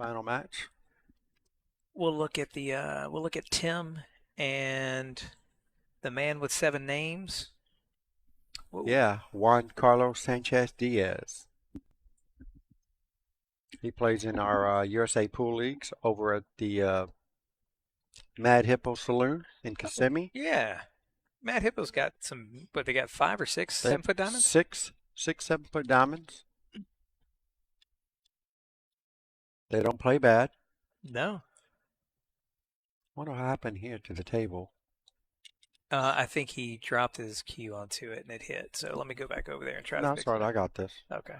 Final match. We'll look at Tim and the man with 7 names. Whoa. Yeah, Juan Carlos Sanchez Diaz. He plays in our USA Pool Leagues over at the Mad Hippo Saloon in Kissimmee. Yeah. Matt Hippo's got some, but they got 5 or 6 They have 7-foot diamonds? six 7-foot diamonds. They don't play bad. No. What happened here to the table? I think he dropped his cue onto it and it hit. So let me go back over there and try to No, fix sorry, it. I got this. Okay.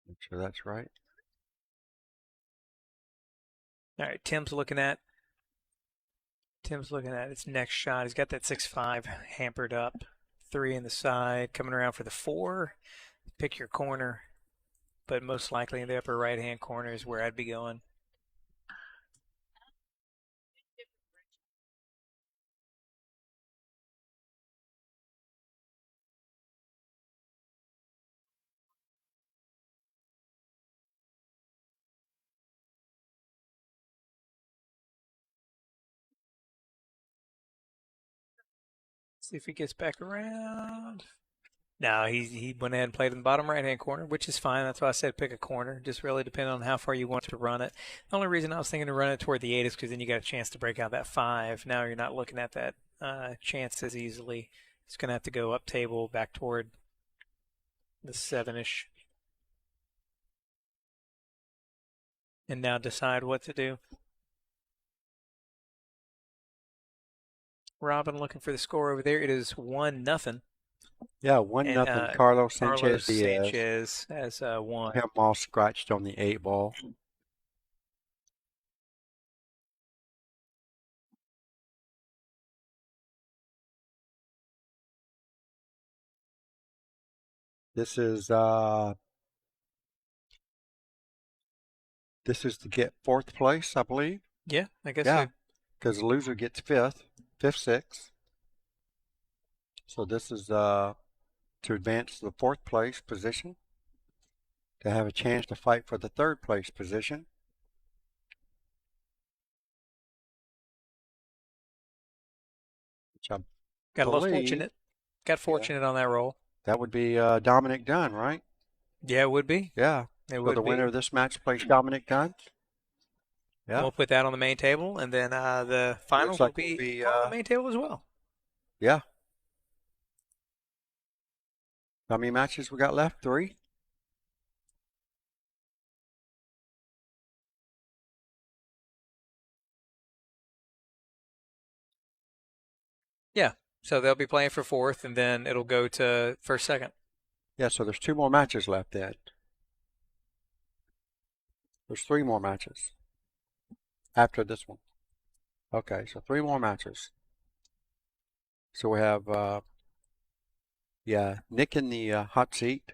Make sure that's right. All right, Tim's looking at his next shot. He's got that 6-5 hampered up, 3 in the side, coming around for the 4. Pick your corner, but most likely in the upper right-hand corner is where I'd be going. See if he gets back around. No, he went ahead and played in the bottom right-hand corner, which is fine. That's why I said pick a corner. Just really depending on how far you want to run it. The only reason I was thinking to run it toward the 8 is because then you got a chance to break out that 5. Now you're not looking at that chance as easily. It's going to have to go up table back toward the 7-ish. And now decide what to do. Robin looking for the score over there. It is 1-0. Yeah, 1-0. Carlos Sanchez Diaz. Sanchez has won. Him all scratched on the 8 ball. This is to get 4th place, I believe. Yeah, I guess Yeah, so. because the loser gets 5th, 6th. So this is to advance to the 4th place position, to have a chance to fight for the 3rd place position. Which I Got a little believe fortunate. Got fortunate on that roll. that would be Dominic Dunn, right? Yeah, it would be. Yeah. It So would the be. winner of this match plays Dominic Dunn. Yeah. We'll put that on the main table, and then the finals like will we'll be be, on the main table as well. Yeah. How many matches we got left? 3? Yeah. So they'll be playing for 4th, and then it'll go to 1st, 2nd. Yeah, so there's 2 more matches left then. There's 3 more matches after this one. Okay, so 3 more matches. So we have, Nick in the hot seat.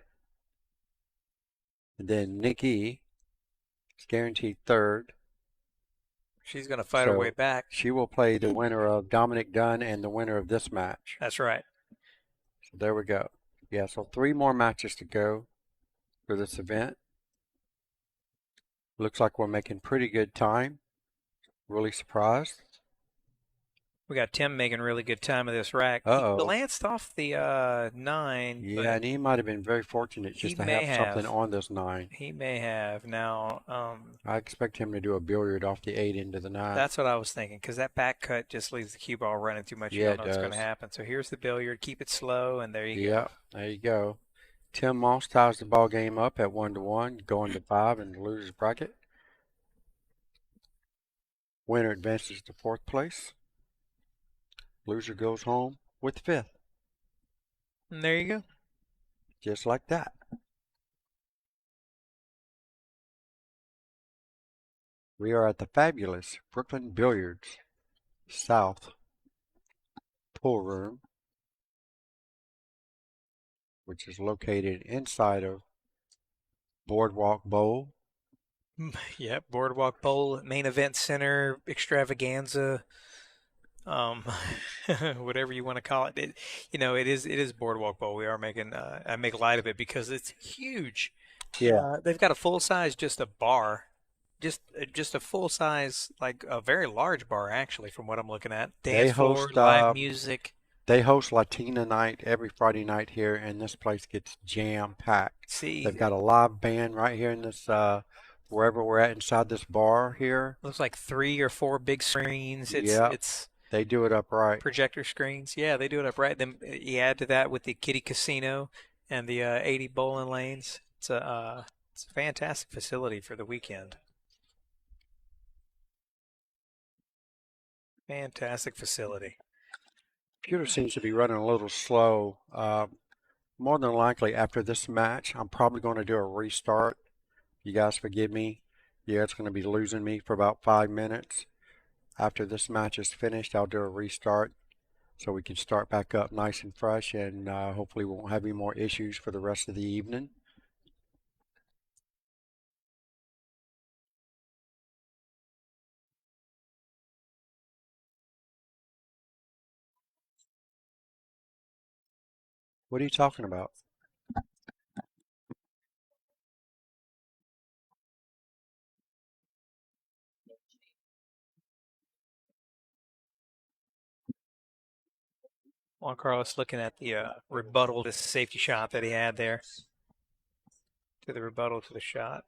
And then Nikki is guaranteed 3rd. She's going to fight her way back. She will play the winner of Dominic Dunn and the winner of this match. That's right. So there we go. Yeah, so 3 more matches to go for this event. Looks like we're making pretty good time. Really surprised. We got Tim making really good time of this rack. Uh-oh. He glanced off the 9. Yeah, and he might have been very fortunate just to have something on this 9. He may have. Now, I expect him to do a billiard off the 8 into the 9. That's what I was thinking, because that back cut just leaves the cue ball running too much. You don't know what's going to happen. So here's the billiard. Keep it slow, and there you go. Yeah, there you go. Tim Moss ties the ball game up at 1-1, going to 5 in the loser's bracket. Winner advances to 4th place. Loser goes home with 5th. And there you go. Just like that. We are at the fabulous Brooklyn Billiards South Pool Room, which is located inside of Boardwalk Bowl. Yep, Boardwalk Bowl, main event center, extravaganza, whatever you want to call it. It is Boardwalk Bowl. We are making I make light of it because it's huge. Yeah. They've got a full size, just a bar, just a full size, like a very large bar actually, from what I'm looking at. They Dance floor, host live music. they host Latina night every Friday night here, and this place gets jam packed. They've See, got a live band right here in this wherever we're at inside this bar here. looks like 3 or 4 big screens. Yep, It's they do it up right. projector screens. Yeah, they do it upright. Then you add to that with the kiddie casino and the 80 bowling lanes. It's a fantastic facility for the weekend. Fantastic facility. Computer seems to be running a little slow. More than likely after this match, I'm probably going to do a restart. You guys forgive me. Yeah, it's going to be losing me for about 5 minutes. After this match is finished, I'll do a restart so we can start back up nice and fresh, and hopefully we won't have any more issues for the rest of the evening. What are you talking about? Juan Carlos looking at the rebuttal to safety shot that he had there. To the rebuttal to the shot.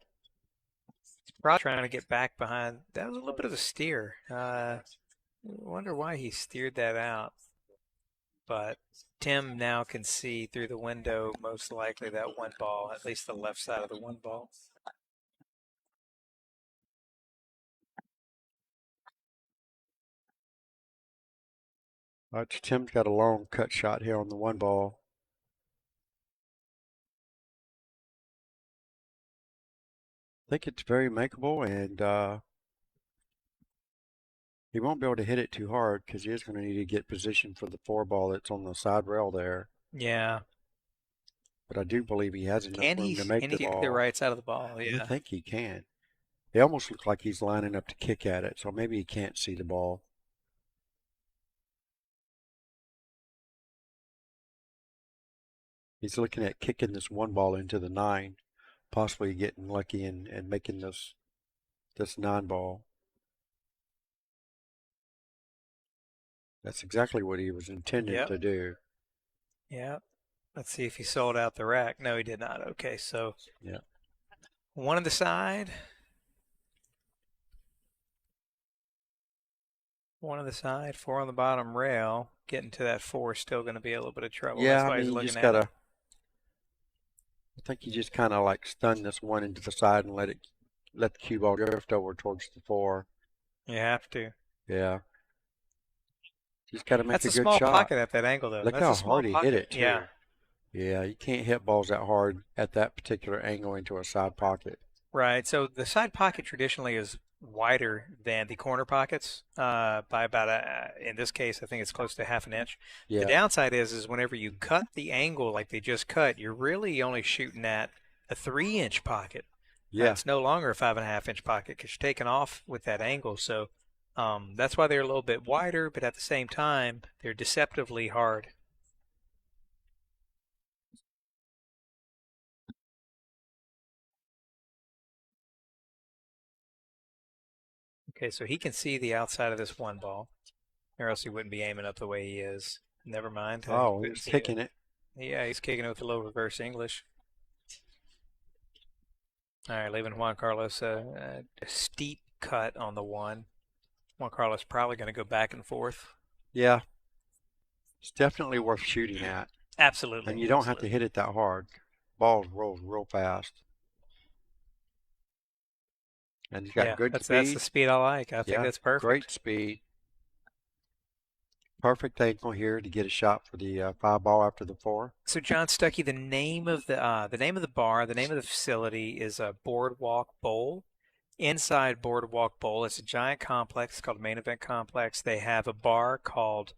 He's probably trying to get back behind. That was a little bit of a steer. Wonder why he steered that out. But Tim now can see through the window, most likely, that one ball, at least the left side of the one ball. Tim's got a long cut shot here on the one ball. I think it's very makeable, and he won't be able to hit it too hard because he is going to need to get position for the four ball that's on the side rail there. Yeah. But I do believe he has enough Can room he, to make can the he get ball. the right side of the ball? I Yeah. think he can. He almost looks like he's lining up to kick at it, so maybe he can't see the ball. He's looking at kicking this one ball into the 9, possibly getting lucky and making this 9 ball. That's exactly what he was intending to do. Yeah. Let's see if he sold out the rack. No, he did not. Okay, so yeah, one on the side. One on the side, 4 on the bottom rail. Getting to that 4 is still going to be a little bit of trouble. Yeah, That's why I mean, he's you looking just at gotta. it. I think you just kind of like stun this one into the side and let the cue ball drift over towards the 4. You have to. Yeah. Just got to make That's a a good small shot. pocket at that angle, though. Look That's how a small hard he pocket. hit it, too. Yeah. Yeah, you can't hit balls that hard at that particular angle into a side pocket. Right. So the side pocket traditionally is wider than the corner pockets by about in this case, I think it's close to half an inch. Yeah. The downside is whenever you cut the angle like they just cut, you're really only shooting at a 3-inch pocket. Yeah. It's no longer a 5.5-inch pocket because you're taking off with that angle. So that's why they're a little bit wider, but at the same time, they're deceptively hard. Okay, so he can see the outside of this one ball, or else he wouldn't be aiming up the way he is. Never mind. Oh, he was kicking it. Yeah, he's kicking it with a little reverse English. All right, leaving Juan Carlos a steep cut on the 1. Juan Carlos probably going to go back and forth. Yeah. It's definitely worth shooting at. Absolutely. And you don't have to hit it that hard. Balls rolls real fast. And he's got good speed. That's the speed I like. I think that's perfect. Great speed. Perfect angle here to get a shot for the 5 ball after the 4. So John Stuckey, the name of the bar, the name of the facility is Boardwalk Bowl. Inside Boardwalk Bowl, it's a giant complex. It's called Main Event Complex. They have a bar called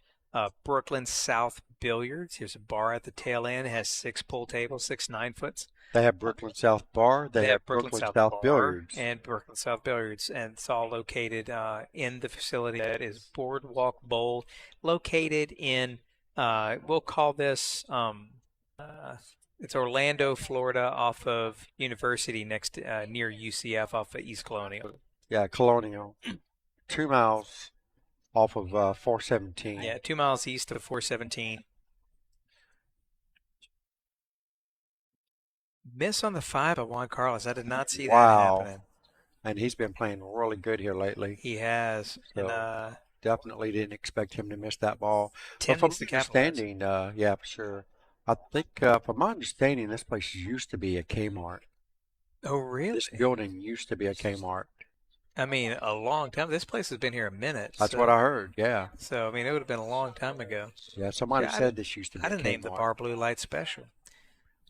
Brooklyn South Billiards. There's a bar at the tail end. It has 6 pool tables, 6 9-foots. They have Brooklyn South Bar. They have Brooklyn South Billiards. And Brooklyn South Billiards. And it's all located in the facility that is Boardwalk Bowl, located in, we'll call this It's Orlando, Florida, off of University next to, near UCF off of East Colonial. Yeah, Colonial. 2 miles off of 417. Yeah, 2 miles east of 417. Miss on the 5 of Juan Carlos. I did not see that Wow. happening. And he's been playing really good here lately. He has. So And definitely didn't expect him to miss that ball. 10 But from needs to my capitalize. understanding, yeah, for sure. I think, from my understanding, this place used to be a Kmart. Oh, really? This building used to be a Kmart. I mean, a long time. This place has been here a minute. That's what I heard, yeah. So, I mean, it would have been a long time ago. Yeah, somebody Yeah, said this used to be I'd a have named the Kmart. bar Blue Light Special.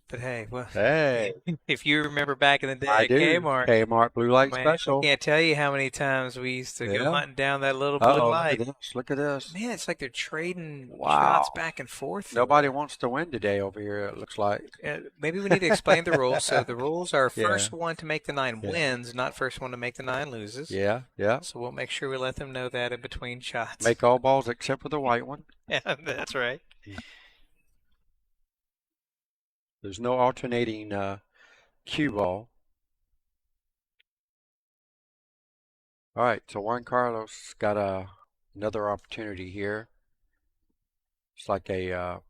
But hey, well, Hey, if you remember back in the day I at do. Kmart, Kmart Blue Light man, I Special. can't tell you how many times we used to go Yeah. hunting down that little blue Uh-oh, look light. at this. Look at this. Man, it's like they're trading shots Wow. back and forth. Nobody wants to win today over here, it looks like. Maybe we need to explain the rules. So the rules are Yeah. first one to make the 9 Yeah. wins, not first one to make the 9 loses. Yeah, yeah. So we'll make sure we let them know that in between shots. Make all balls except for the white one. Yeah, that's right. There's no alternating cue ball. All right, so Juan Carlos got another opportunity here. It's like a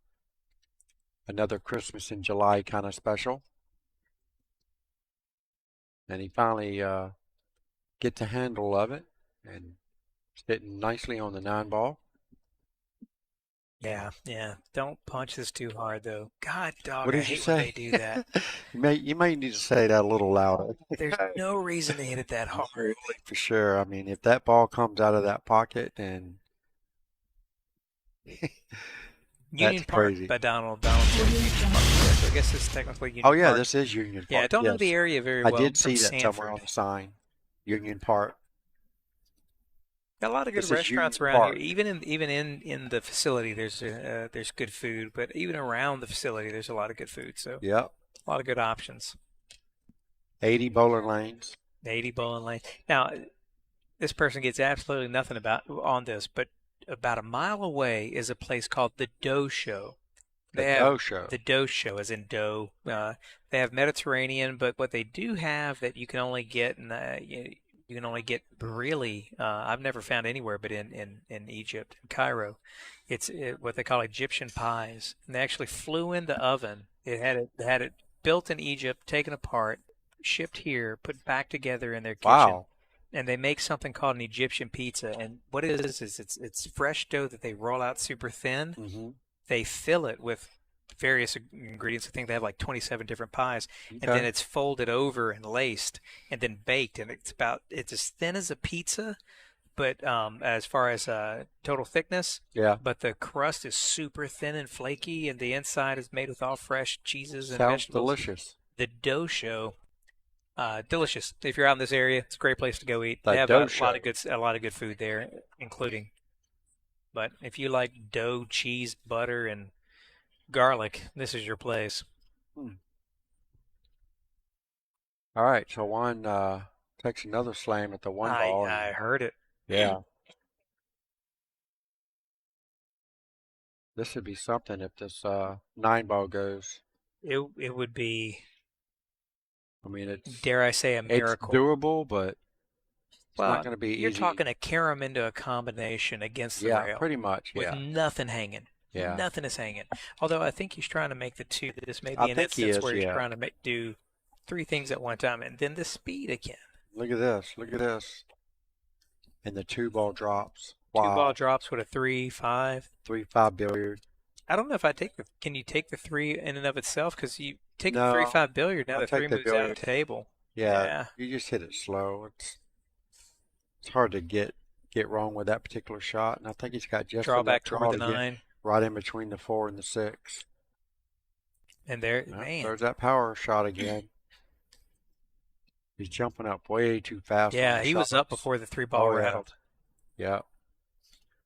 another Christmas in July kind of special. And he finally get the handle of it and sitting nicely on the 9 ball. Yeah. Don't punch this too hard, though. God, dog, What I did you hate when they say? do that. You may need to say that a little louder. There's no reason to hit it that hard. For sure. I mean, if that ball comes out of that pocket, then Union that's Park crazy. by Donald said Union Park. Yeah, so I guess this is technically Union Oh yeah, Park. this is Union Park. Yeah, I don't know Yes. the area very I well. did see From that somewhere on Sanford. the sign. Union Park. Got a lot of good This is restaurants Union around Park. here. Even in the facility, there's good food. But even around the facility, there's a lot of good food. So Yep. a lot of good options. 80 bowling lanes. 80 bowling lane. Now, this person gets absolutely nothing on this, but about a mile away is a place called the Dough Show. The They have Dough Show. the Dough Show, as in dough. They have Mediterranean, but what they do have that you can only get you can only get really I've never found anywhere but in Egypt, in Cairo. It's what they call Egyptian pies, and they actually flew in the oven. It had it built in Egypt, taken apart, shipped here, put back together in their kitchen. Wow. And they make something called an Egyptian pizza. And what it is it's fresh dough that they roll out super thin. Mm-hmm. They fill it with various ingredients. I think they have like 27 different pies, and then Okay. it's folded over and laced, and then baked. And it's as thin as a pizza, but as far as total thickness, Yeah. but the crust is super thin and flaky, and the inside is made with all fresh cheeses and Sounds vegetables. delicious. The Dough Show. Delicious. If you're out in this area, it's a great place to go eat. The They have Dough a lot of good food there, including. But if you like dough, cheese, butter, and garlic, this is your place. Hmm. All right, so Juan takes another slam at the 1 ball. I heard it. Yeah. This would be something if this 9 ball goes. It would be, I mean, it's dare I say, a miracle. doable, but it's Well, not going to be you're easy. talking a carom into a combination against the Yeah, rail pretty much. with Yeah. nothing hanging. Yeah. Nothing is hanging. Although I think he's trying to make the two. This may I be an think he instance is, where he's yeah. trying to do 3 things at one time, and then the speed again. Look at this. Look at this. And the 2 ball drops. 2 ball Wow. drops with a 3-5. 3-5 billiard. I don't know if I take the. Can you take the 3 in and of itself? Because you take the No, 3-5 billiard, now I'll the 3 take the moves out of billiard. the table. Yeah, Yeah. you just hit it slow. It's hard to get wrong with that particular shot, and I think he's got just Draw enough back draw toward to the get 9. right in between the 4 and the 6. And there, Well, man. there's that power shot again. He's jumping up way too fast on Yeah, the he was up shots. before the 3 ball Oh, yeah. rattled. Yeah.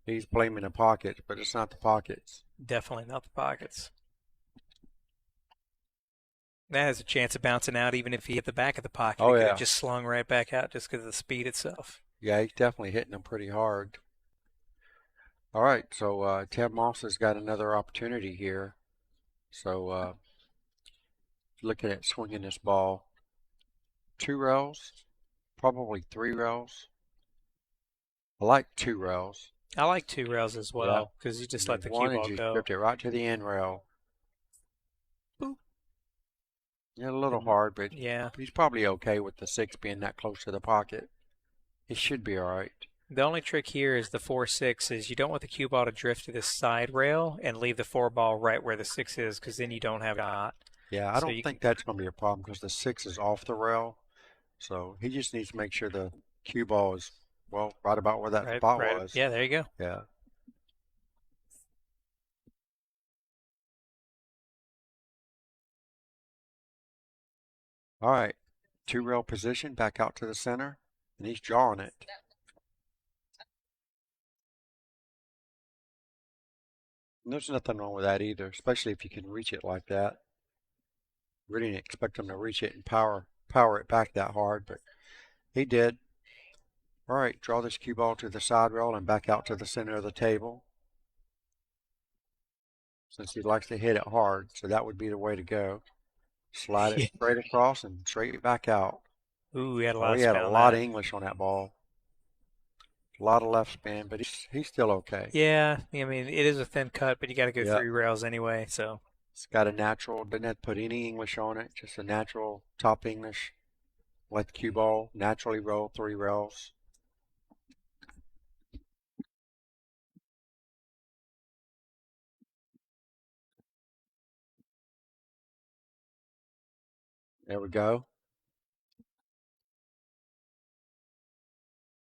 He's blaming the pockets, but it's not the pockets. Definitely not the pockets. That has a chance of bouncing out even if he hit the back of the pocket. Oh, It could yeah. have just slung right back out just because of the speed itself. Yeah, he's definitely hitting them pretty hard. All right, so Ted Moss has got another opportunity here. So looking at swinging this ball. 2 rails, probably 3 rails. I like 2 rails. I like 2 rails as well because you just let the cue one and ball you go. drift it right to the end rail. Boop. Yeah, a little hard, but yeah, he's probably okay with the 6 being that close to the pocket. He should be all right. The only trick here is the 4-6 is you don't want the cue ball to drift to the side rail and leave the 4 ball right where the 6 is because then you don't have a shot. Yeah, I don't think that's going to be a problem because the 6 is off the rail. So he just needs to make sure the cue ball is, well, right about where that spot was. Yeah, there you go. Yeah. All right. 2 rail position, back out to the center, and he's drawing it. And there's nothing wrong with that either, especially if you can reach it like that. Really didn't expect him to reach it and power it back that hard, but he did. All right, draw this cue ball to the side rail and back out to the center of the table. Since he likes to hit it hard, so that would be the way to go. Slide it straight across and straight back out. Ooh, he had a lot Oh, of he had spin a on lot that. of English on that ball. A lot of left spin, but he's still okay. Yeah, I mean, it is a thin cut, but you got to go 3 rails anyway, so. It's got a natural, didn't have to put any English on it, just a natural top English. Let the cue ball naturally roll 3 rails. There we go.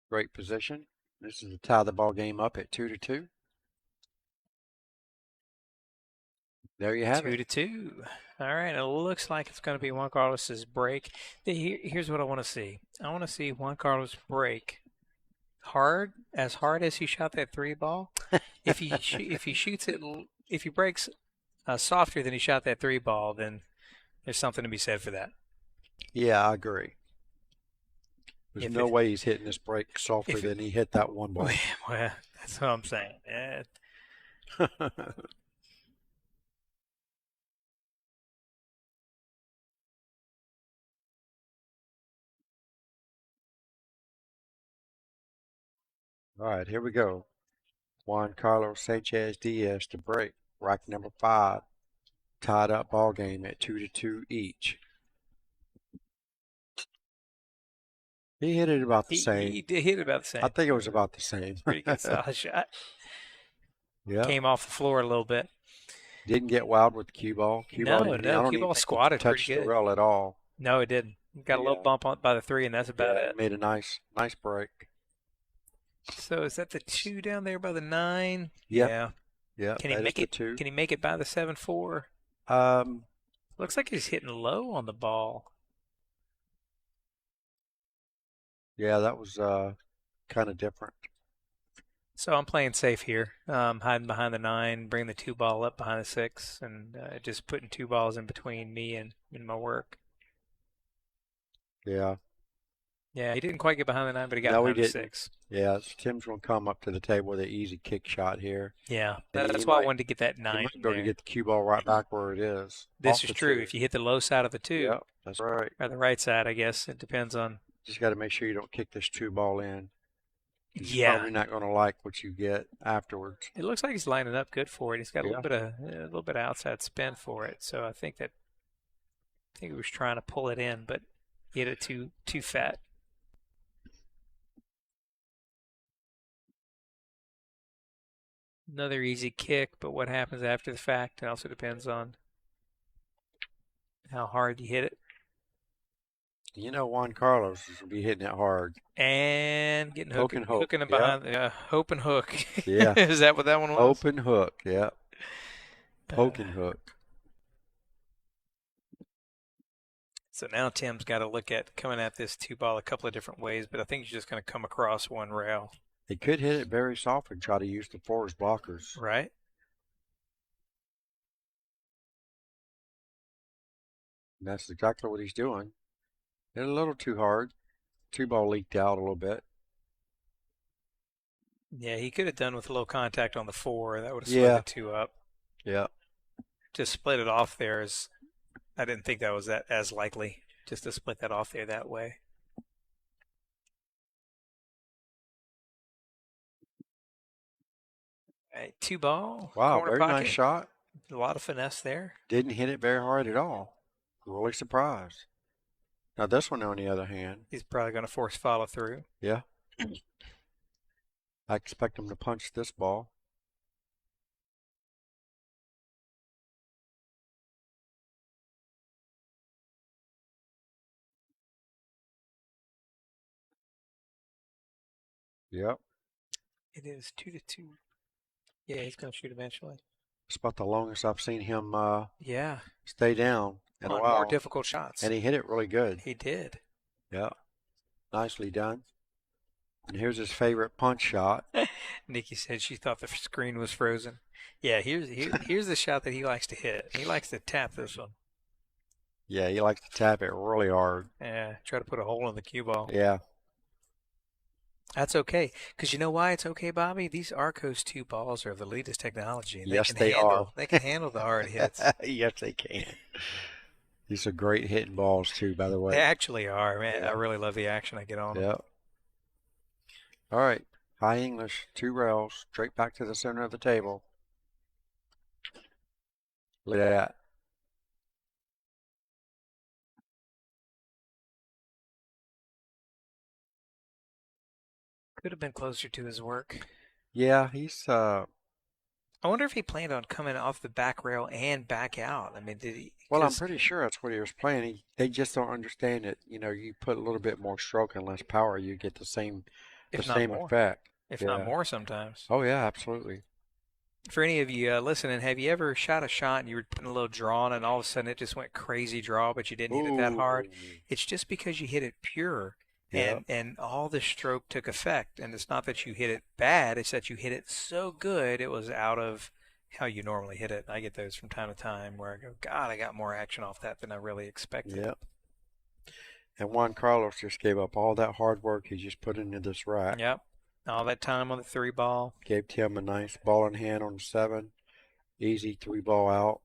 Great position. This is to tie the ball game up at 2-2. There you have it. 2-2. All right, it looks like it's going to be Juan Carlos's break. Here's what I want to see. I want to see Juan Carlos break as hard as he shot that 3 ball. If he shoots it, if he breaks softer than he shot that 3 ball, then there's something to be said for that. Yeah, I agree. There's no way he's hitting this break softer than he hit that 1 ball. Well, that's what I'm saying. All right, here we go. Juan Carlos Sanchez Diaz to break. Rack number 5. Tied up ball game at 2-2 each. He hit it about the same. He did hit it about the same. I think it was about the same. Pretty good solid shot. Yeah. Came off the floor a little bit. Didn't get wild with the cue ball. Cue ball squatted pretty good. Touched the rail at all. No, it didn't. Got a little bump on by the 3, and that's about it. Made a nice break. So is that the 2 down there by the 9? Yeah. Can he make it? 2. Can he make it by the 7-4? Looks like he's hitting low on the ball. Yeah, that was kind of different. So I'm playing safe here, hiding behind the 9, bringing the 2 ball up behind the 6, and just putting 2 balls in between me and my work. Yeah. Yeah, he didn't quite get behind the 9, but he got behind the 6. Yeah, so Tim's going to come up to the table with an easy kick shot here. Yeah, that's why I wanted to get that 9. You might be able to get the cue ball right back where it is. This is true. If you hit the low side of the 2. Yeah, that's right. Or the right side, I guess. It depends on. Just got to make sure you don't kick this 2 ball in. Yeah. Probably not going to like what you get afterwards. It looks like he's lining up good for it. He's got a little bit of outside spin for it. So I think he was trying to pull it in, but he hit it too fat. Another easy kick, but what happens after the fact, it also depends on how hard you hit it. You know, Juan Carlos is going to be hitting it hard. And getting hooking it behind, hope and hook. Yeah. Is that what that one was? Open hook, yeah. Poke and hook. So now Tim's got to look at coming at this 2 ball a couple of different ways, but I think he's just going to come across 1 rail. He could hit it very soft and try to use the 4 as blockers. Right. And that's exactly what he's doing. Hit a little too hard. 2 ball leaked out a little bit. Yeah, he could have done with low contact on the 4. That would have slid the 2 up. Yeah. Just split it off there is I didn't think that was that as likely just to split that off there that way. All right, 2-ball. Wow, Corner very pocket. nice shot. A lot of finesse there. Didn't hit it very hard at all. Really surprised. Now this one, on the other hand, he's probably going to force follow through. Yeah. I expect him to punch this ball. Yep. It is 2-2. Yeah, he's going to shoot eventually. It's about the longest I've seen him Yeah. stay down in a On while. more difficult shots. And he hit it really good. He did. Yeah. Nicely done. And here's his favorite punch shot. Nikki said she thought the screen was frozen. Yeah, here's the shot that he likes to hit. He likes to tap this one. Yeah, he likes to tap it really hard. Yeah, try to put a hole in the cue ball. Yeah. That's okay. Because you know why it's okay, Bobby? These Arcos 2 balls are of the latest technology. And Yes, they are. They can handle the hard hits. Yes, they can. These are great hitting balls, too, by the way. They actually are, man. Yeah. I really love the action I get on them. Yep. All right. High English, 2 rails, straight back to the center of the table. Look at that. Could have been closer to his work. Yeah, he's I wonder if he planned on coming off the back rail and back out. I mean, did he? well, I'm pretty sure that's what he was playing. They just don't understand it. You know, you put a little bit more stroke and less power, you get the same effect. If not more sometimes. Oh yeah, absolutely. For any of you listening, have you ever shot a shot and you were putting a little draw on and all of a sudden it just went crazy draw, but you didn't hit it that hard? It's just because you hit it pure. And all the stroke took effect. And it's not that you hit it bad, it's that you hit it so good it was out of how you normally hit it. I get those from time to time where I go, God, I got more action off that than I really expected. Yep. And Juan Carlos just gave up all that hard work he just put into this rack. Yep. All that time on the 3-ball. Gave Tim a nice ball in hand on the 7. Easy 3-ball out.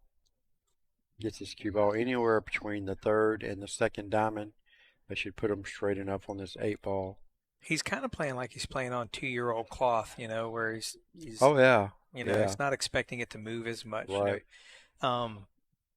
Gets his cue ball anywhere between the 3rd and the 2nd diamond. I should put him straight enough on this 8-ball. He's kind of playing like he's playing on 2-year-old cloth, you know, where he's oh yeah, you know, he's not expecting it to move as much. Right. You know?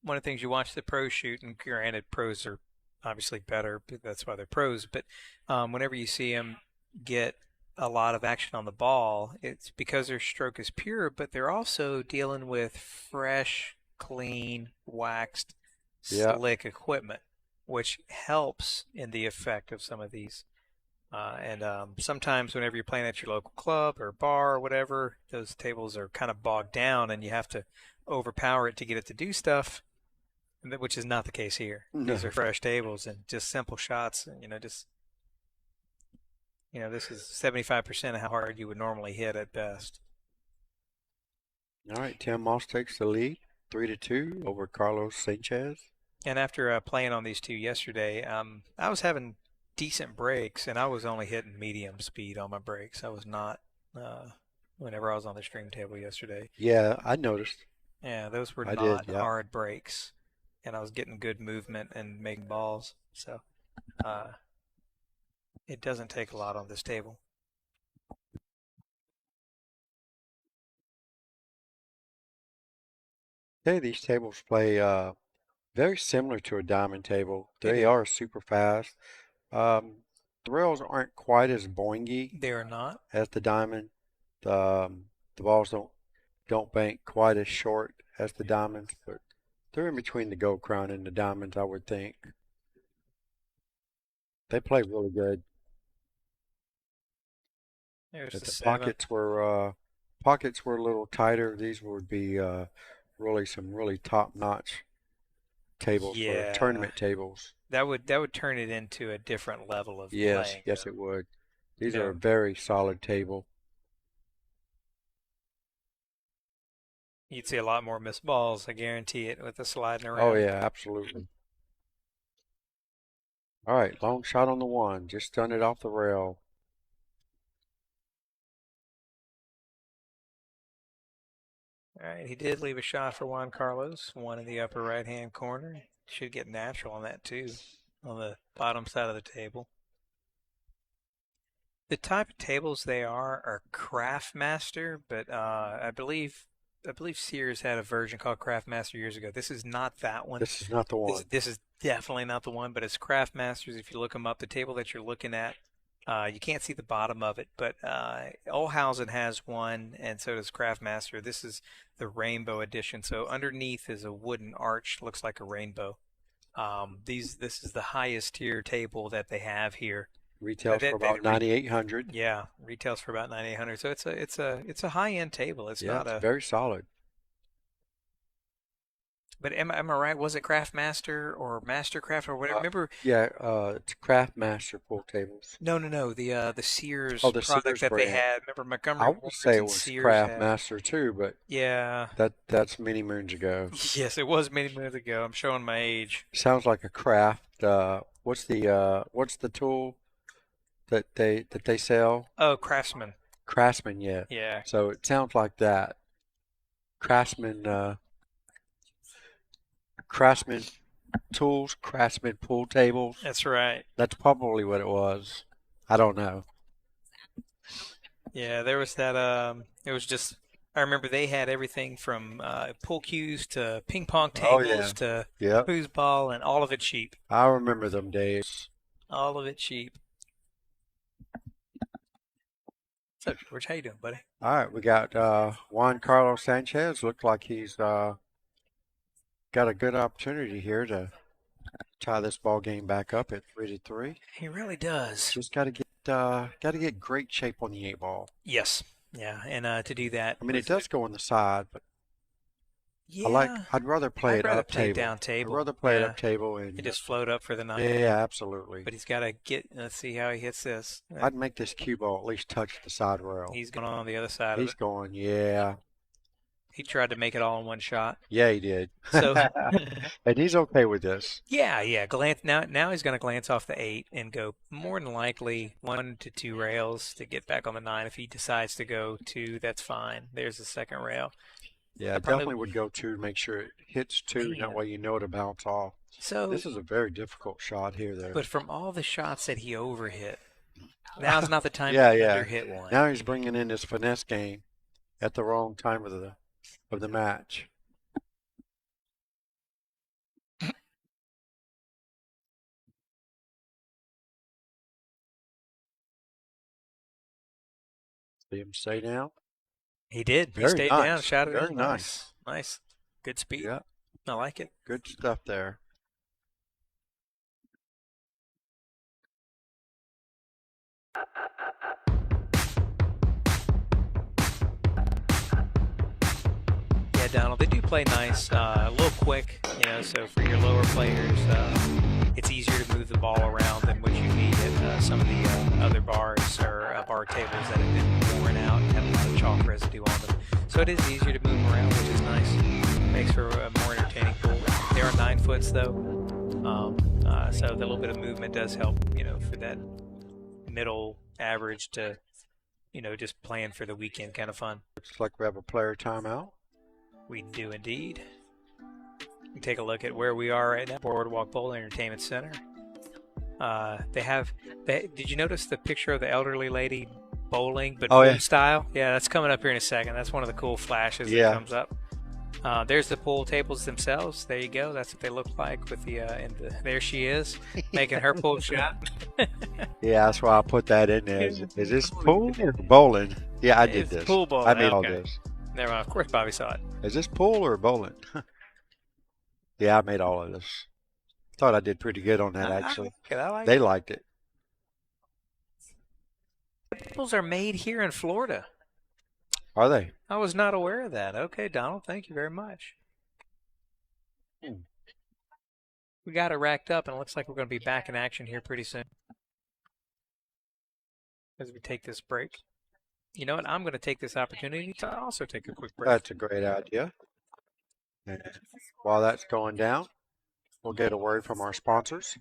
One of the things you watch the pros shoot, and granted, pros are obviously better, but that's why they're pros. But whenever you see them get a lot of action on the ball, it's because their stroke is pure, but they're also dealing with fresh, clean, waxed, slick equipment, which helps in the effect of some of these. And sometimes whenever you're playing at your local club or bar or whatever, those tables are kind of bogged down and you have to overpower it to get it to do stuff, which is not the case here. No. These are fresh tables and just simple shots. And, this is 75% of how hard you would normally hit at best. All right, Tim Moss takes the lead, 3-2 over Carlos Sanchez. And after playing on these two yesterday, I was having decent breaks, and I was only hitting medium speed on my breaks. I was not whenever I was on the stream table yesterday. Yeah, I noticed. Yeah, those were not hard breaks, and I was getting good movement and making balls. So it doesn't take a lot on this table. Okay, these tables play very similar to a diamond table. They are super fast. The rails aren't quite as boingy. They are not as the diamond. The balls don't bank quite as short as the diamonds, but they're in between the gold crown and the diamonds, I would think. They play really good. There's If the pockets were a little tighter, these would be really some really top-notch tables for tournament tables. That would turn it into a different level of playing. Yes, it would. These are a very solid table. You'd see a lot more missed balls, I guarantee it, with the sliding around. Oh yeah, absolutely. All right, long shot on the 1, just done it off the rail. All right, he did leave a shot for Juan Carlos, one in the upper right-hand corner. should get natural on that too, on the bottom side of the table. The type of tables they are Craftmaster, but I believe Sears had a version called Craftmaster years ago. This is not that one. This is not the one. This is definitely not the one, but it's Craftmasters. If you look them up, the table that you're looking at, you can't see the bottom of it, but Olhausen has one, and so does Craftmaster. This is the rainbow edition. So underneath is a wooden arch, looks like a rainbow. This is the highest tier table that they have here. Retails for about 9,800. Yeah, retails for about 9,800. So it's a high end table. It's not it's very solid. But am I right? Was it Craftmaster or Mastercraft or whatever? Remember? Yeah, it's Craftmaster pool tables. No. The Sears the product Sears that brand. they had. Remember Montgomery? I would say it was Sears Craftmaster too, but yeah, that's many moons ago. Yes, it was many moons ago. I'm showing my age. Sounds like a craft. What's the tool that they sell? Oh, Craftsman. Craftsman, yeah. Yeah. So it sounds like that. Craftsman tools, Craftsman pool tables. That's right. That's probably what it was. I don't know. Yeah, there was that. It was just. I remember they had everything from pool cues to ping pong tables to foosball, and all of it cheap. I remember them days. All of it cheap. So, George, how you doing, buddy? All right, we got Juan Carlos Sanchez. Looks like he's got a good opportunity here to tie this ball game back up at 3-3. He really does. Just got to get great shape on the 8-ball. Yes, yeah, and to do that, I mean, it does go on the side, but yeah, I'd rather play it up table. Down table. I'd rather play it up table and just float up for the 9. Yeah, absolutely. But he's got to get. Let's see how he hits this. I'd make this cue ball at least touch the side rail. He's going on the other side. He's going, yeah. He tried to make it all in one shot. Yeah, he did. So, and he's okay with this. Yeah. Glance now he's going to glance off the 8 and go more than likely 1 to 2 rails to get back on the 9. If he decides to go 2, that's fine. There's the second rail. Yeah, definitely would go 2 to make sure it hits 2. That way you know it'll bounce off. So this is a very difficult shot here, though. But from all the shots that he overhit, now's not the time to underhit one. Now he's bringing in this finesse game at the wrong time of the match. See him stay down? He did. He stayed down, shot it. Very nice. Nice. Good speed. Yeah. I like it. Good stuff there. Yeah, Donald, they do play nice, a little quick, so for your lower players, it's easier to move the ball around than what you need at some of the other bars or bar tables that have been worn out and have a lot of chalk residue on them. So it is easier to move them around, which is nice. Makes for a more entertaining pool. They are 9 foots though, so the little bit of movement does help, for that middle average to, just playing for the weekend kind of fun. Looks like we have a player timeout. We do indeed. We take a look at where we are right now. Boardwalk Bowl Entertainment Center. Did you notice the picture of the elderly lady bowling, but pool style? Yeah, that's coming up here in a second. That's one of the cool flashes that comes up. There's the pool tables themselves. There you go. That's what they look like with there she is, making her pool shot. Yeah, that's why I put that in there. Is this pool or bowling? Yeah, I did this. Pool bowling. I made all this. Never mind. Of course, Bobby saw it. Is this pool or bowling? Yeah, I made all of this. Thought I did pretty good on that, actually. They liked it. Tables are made here in Florida. Are they? I was not aware of that. Okay, Donald, thank you very much. We got it racked up, and it looks like we're going to be back in action here pretty soon as we take this break. You know what? I'm going to take this opportunity to also take a quick break. That's a great idea. And while that's going down, we'll get a word from our sponsors.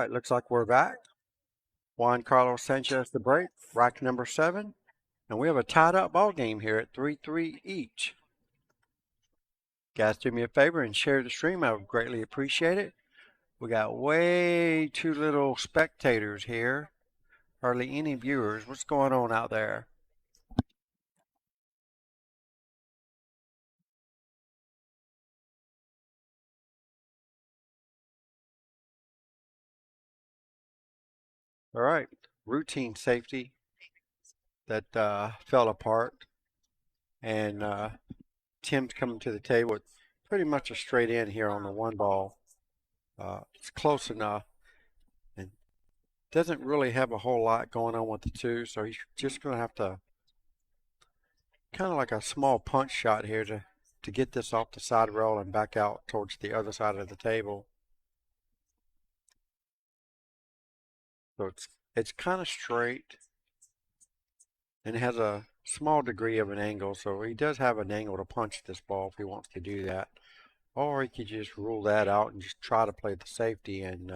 right, looks like we're back. Juan Carlos Sanchez the break, rack number 7. And we have a tied up ball game here at 3-3 each. Guys, do me a favor and share the stream. I would greatly appreciate it. We got way too little spectators here. Hardly any viewers. What's going on out there? All right, routine safety that fell apart. And Tim's coming to the table with pretty much a straight in here on the 1 ball. It's close enough. And doesn't really have a whole lot going on with the 2, so he's just going to have to kind of like a small punch shot here to get this off the side rail and back out towards the other side of the table. So it's kind of straight and it has a small degree of an angle, so he does have an angle to punch this ball if he wants to do that. Or he could just rule that out and just try to play the safety, and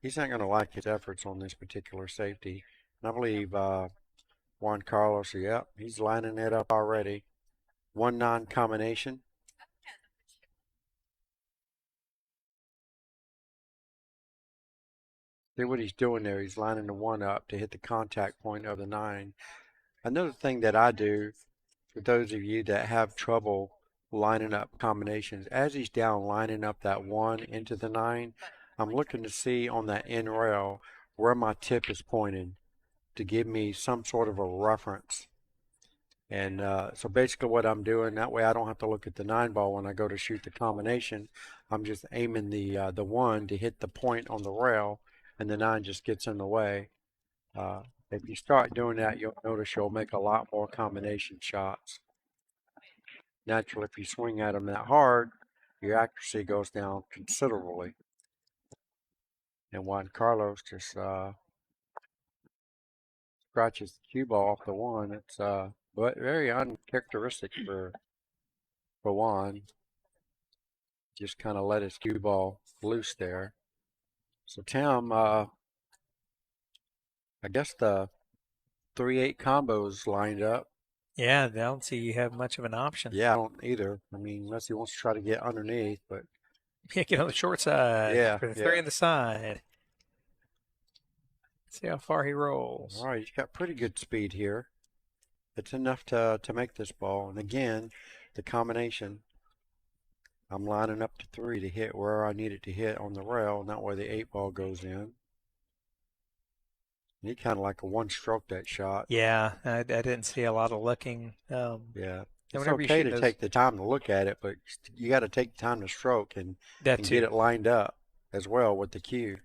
he's not going to like his efforts on this particular safety. And I believe Juan Carlos, yep, he's lining it up already. 1-9 combination. See what he's doing there. He's lining the 1 up to hit the contact point of the 9. Another thing that I do, for those of you that have trouble lining up combinations, as he's down lining up that 1 into the 9, I'm looking to see on that end rail where my tip is pointing to give me some sort of a reference. And so basically what I'm doing, that way I don't have to look at the 9 ball when I go to shoot the combination. I'm just aiming the 1 to hit the point on the rail, and the 9 just gets in the way. If you start doing that, you'll notice you'll make a lot more combination shots. Naturally, if you swing at them that hard, your accuracy goes down considerably. And Juan Carlos just scratches the cue ball off the 1. It's but very uncharacteristic for Juan. Just kind of let his cue ball loose there. So Tim, I guess the 3-8 combos lined up. Yeah, I don't see you have much of an option. Yeah, I don't either. I mean, unless he wants to try to get underneath, but Yeah, get on the short side. Yeah, For the yeah. 3 on the side. See how far he rolls. All right, he's got pretty good speed here. It's enough to make this ball. And again, the combination, I'm lining up to 3 to hit where I need it to hit on the rail, and that way the 8 ball goes in. And he kind of like a 1-stroke that shot. Yeah, I didn't see a lot of looking. Yeah. It's whenever you okay shoot to those- take the time to look at it, but you got to take the time to stroke and That get too. it lined up as well with the cue.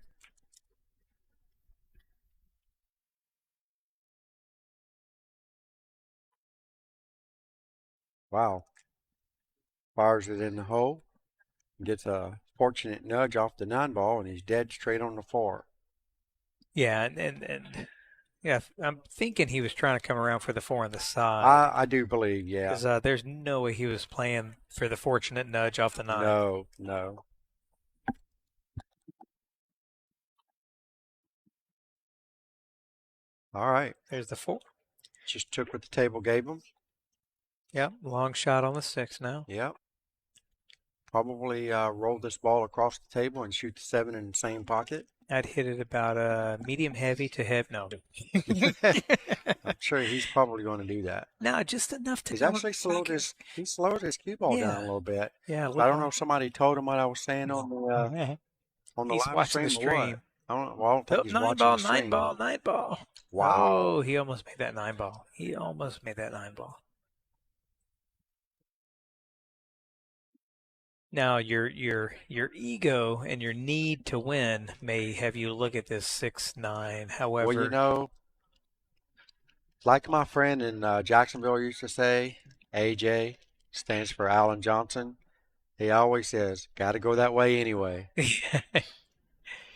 Wow. Fires it in the hole. Gets a fortunate nudge off the 9 ball, and he's dead straight on the 4. Yeah, and yeah, I'm thinking he was trying to come around for the 4 on the side. I do believe, yeah. Because there's no way he was playing for the fortunate nudge off the 9. No, no. All right. There's the 4. Just took what the table gave him. Yep, long shot on the 6 now. Yep. Probably roll this ball across the table and shoot the 7 in the same pocket. I'd hit it about medium heavy to heavy. No. I'm sure he's probably going to do that. No, just enough to. He's actually slowed his cue ball down a little bit. Yeah, I don't know if somebody told him what I was saying on the he's live watching stream the or what. stream. I don't think he's 9 watching ball, the 9 stream. ball, 9 ball. Wow. Oh, he almost made that 9 ball. He almost made that 9 ball. Now your ego and your need to win may have you look at this 6-9. However, Well, you know, like my friend in Jacksonville used to say, AJ stands for Alan Johnson. He always says, "Got to go that way anyway,"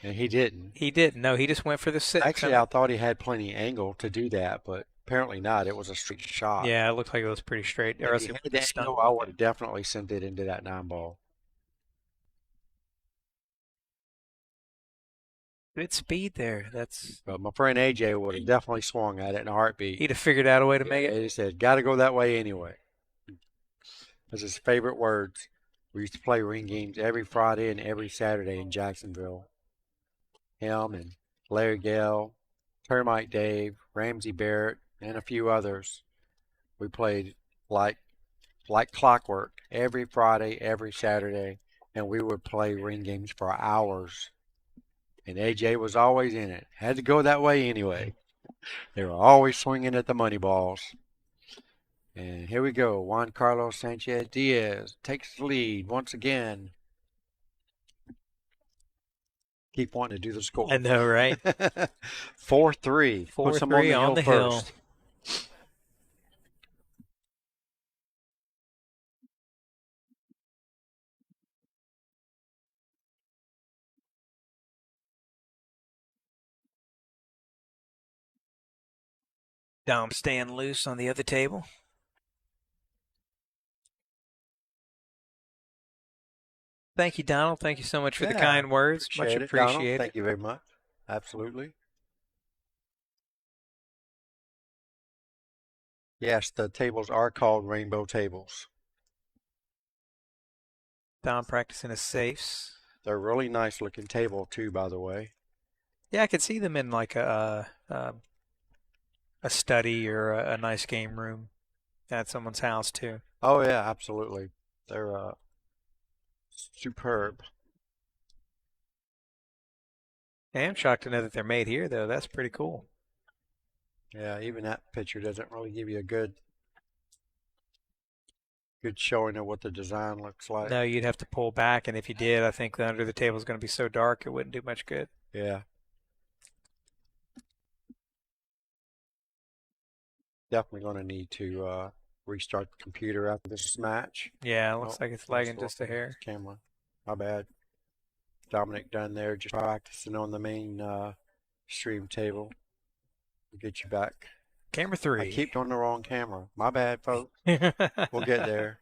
and he didn't. he didn't. No, he just went for the 6. Actually, I thought he had plenty of angle to do that, but apparently not. It was a straight shot. Yeah, it looked like it was pretty straight. Or else If he it had would the have stunned. angle, I would have definitely sent it into that 9 ball. Good speed there. That's But my friend AJ would have definitely swung at it in a heartbeat. he'd have figured out a way to make it. He said, "Got to go that way anyway." That's his favorite words. We used to play ring games every Friday and every Saturday in Jacksonville. Him and Larry Gale, Termite Dave, Ramsey Barrett, and a few others. We played like clockwork every Friday, every Saturday, and we would play ring games for hours. And AJ was always in it. Had to go that way anyway. They were always swinging at the money balls. And here we go. Juan Carlos Sanchez Diaz takes the lead once again. Keep wanting to do the score. I know, right? 4-3. Puts him on the hill first. Dom staying loose on the other table. Thank you, Donald. Thank you so much for the kind words. Much appreciated. Thank you very much. Absolutely. Yes, the tables are called rainbow tables. Dom practicing his safes. They're a really nice looking table too, by the way. Yeah, I could see them in like a study or a nice game room at someone's house too. Oh yeah, absolutely. They're superb. I am shocked to know that they're made here, though. That's pretty cool. Yeah, even that picture doesn't really give you a good showing of what the design looks like. No, you'd have to pull back, and if you did, I think the under the table is going to be so dark it wouldn't do much good. Yeah. Definitely going to need to restart the computer after this match. Yeah, it looks like it's lagging just a hair. Camera. My bad. Dominic done there, just practicing on the main stream table. We'll get you back. Camera 3. I keep on the wrong camera. My bad, folks. We'll get there.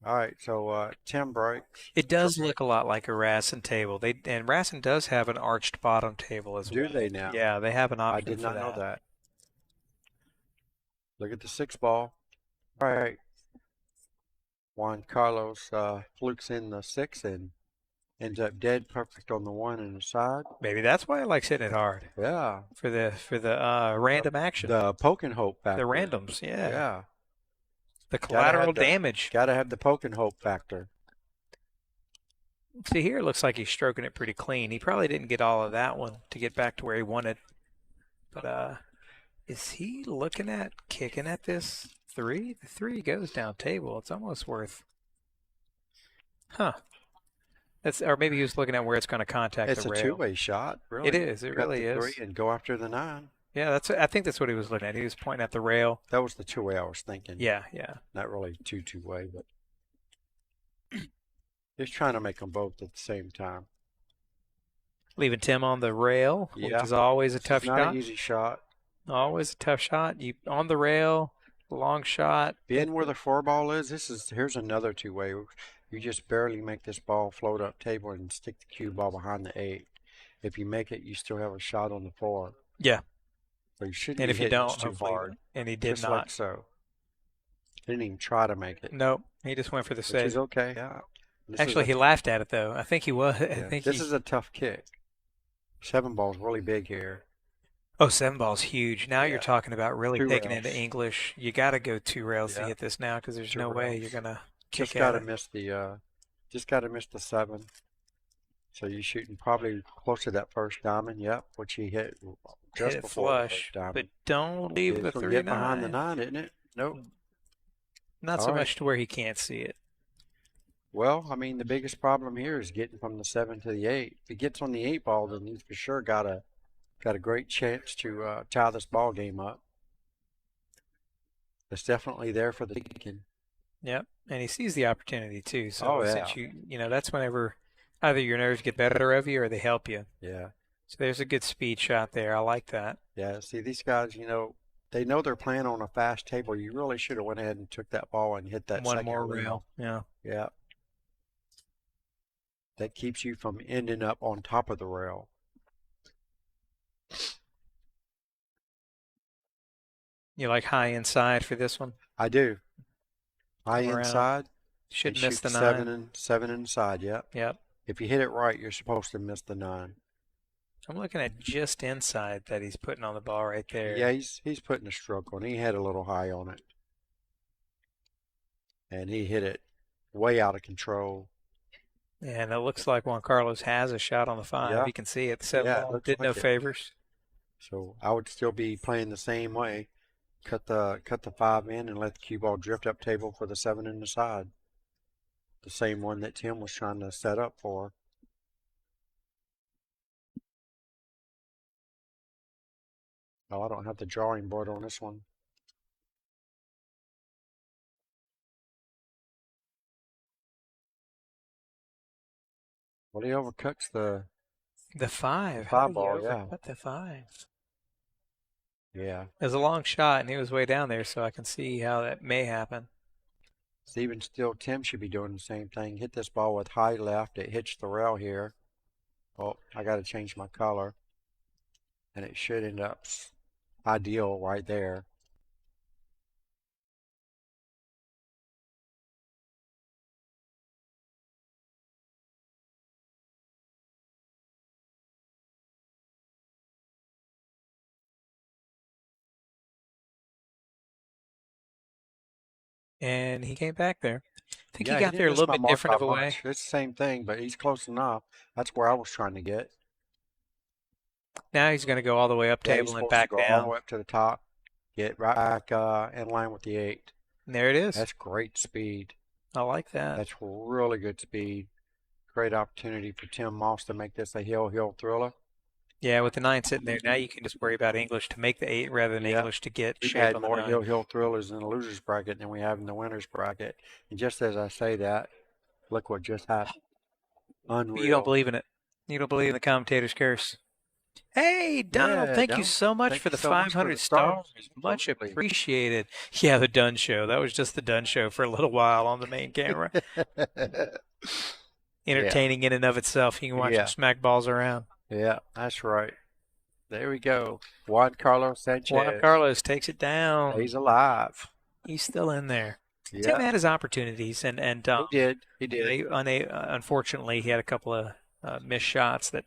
All right, so 10 breaks. It does look a lot like a Rassin table. And Rassin does have an arched bottom table as well. Do they now? Yeah, they have an option I did not for know that. Look at the 6 ball. All right. Juan Carlos flukes in the 6 and ends up dead perfect on the 1 and the side. Maybe that's why I like hitting it hard. Yeah. For the random action. The poke and hope factor. The randoms, yeah. Yeah. The collateral damage. Got to have the poke and hope factor. See, here it looks like he's stroking it pretty clean. He probably didn't get all of that one to get back to where he wanted. But is he looking at kicking at this 3? The 3 goes down table. It's almost worth. Huh. Or maybe he was looking at where it's going to contact the rail. It's a two-way shot, really. It is. It really is. 3 and go after the 9. Yeah, I think that's what he was looking at. He was pointing at the rail. That was the two-way I was thinking. Yeah, yeah. Not really two-way, but just trying to make them both at the same time. Leaving Tim on the rail, which is always a tough shot. Not an easy shot. Always a tough shot. You on the rail, long shot. Being where the 4 ball is, here's another two-way. You just barely make this ball float up table and stick the cue ball behind the 8. If you make it, you still have a shot on the 4. Yeah. So you shouldn't. And if you don't, too hard. And he did just not. Like so. Didn't even try to make it. Nope. He just went for the save. Which is okay. Yeah. Actually, he laughed at it though. I think he was. Yeah. This is a tough kick. 7 ball's really big here. Oh, 7 ball's huge. Now you're talking about really taking rails. into English. You got to go 2 rails to hit this now because there's no way you're gonna kick just gotta miss the just gotta miss the 7. So you're shooting probably close to that first diamond. Yep, which he hit just hit before flush. the diamond. But don't leave the 3-9 behind the 9, isn't it? Nope. Not so much to where he can't see it. Well, I mean, the biggest problem here is getting from the 7 to the 8. If he gets on the 8 ball, then he's for sure got a great chance to tie this ball game up. It's definitely there for the taking. Yep, and he sees the opportunity too. So yeah. since that's whenever either your nerves get better of you or they help you. Yeah. So there's a good speed shot there. I like that. Yeah. See, these guys, they know they're playing on a fast table. You really should have went ahead and took that ball and hit that one second more rail. Yeah. Yeah. that keeps you from ending up on top of the rail. You like high inside for this one? I do. High Come around. inside. Should and miss shoot the 9. 7 inside. Yep. Yep. If you hit it right, you're supposed to miss the 9. I'm looking at just inside that he's putting on the ball right there. Yeah, he's putting a stroke on. He had a little high on it, and he hit it way out of control. And it looks like Juan Carlos has a shot on the 5. Yeah. You can see it. The 7 Yeah, it ball looks did like no it. favors. So I would still be playing the same way. Cut the 5 in and let the cue ball drift up table for the 7 in the side. The same one that Tim was trying to set up for. Oh, I don't have the drawing board on this one. Well, he overcuts the 5. The How 5 did he ball, yeah. overcut the 5? Yeah. It was a long shot, and he was way down there, so I can see how that may happen. Even still, Tim should be doing the same thing. Hit this ball with high left. It hits the rail here. Oh, I got to change my color. And it should end up ideal right there. And he came back there. I think Yeah, he got didn't there a miss little my bit mark different of by a way. much. It's the same thing, but he's close enough. That's where I was trying to get. Now he's going to go all the way up Yeah, he's table and supposed back to go all down. the way up to the top. Get right back in line with the 8. And there it is. That's great speed. I like that. That's really good speed. Great opportunity for Tim Moss to make this a hill thriller. Yeah, with the 9 sitting there, now you can just worry about English to make the 8 rather than English to get We've shape had on the more 9. hill thrillers in the losers bracket than we have in the winners bracket. And just as I say that, look what just happened. Unreal. You don't believe in it. You don't believe in the commentator's curse. Hey, Donald, thank you so much for the 500 stars. Much appreciated. Yeah, the Dunn Show. That was just the Dunn Show for a little while on the main camera. Entertaining in and of itself. You can watch him smack balls around. Yeah, that's right. There we go. Juan Carlos Sanchez. Juan Carlos takes it down. He's alive. He's still in there. Yeah. Tim had his opportunities, and he did. Unfortunately, he had a couple of missed shots that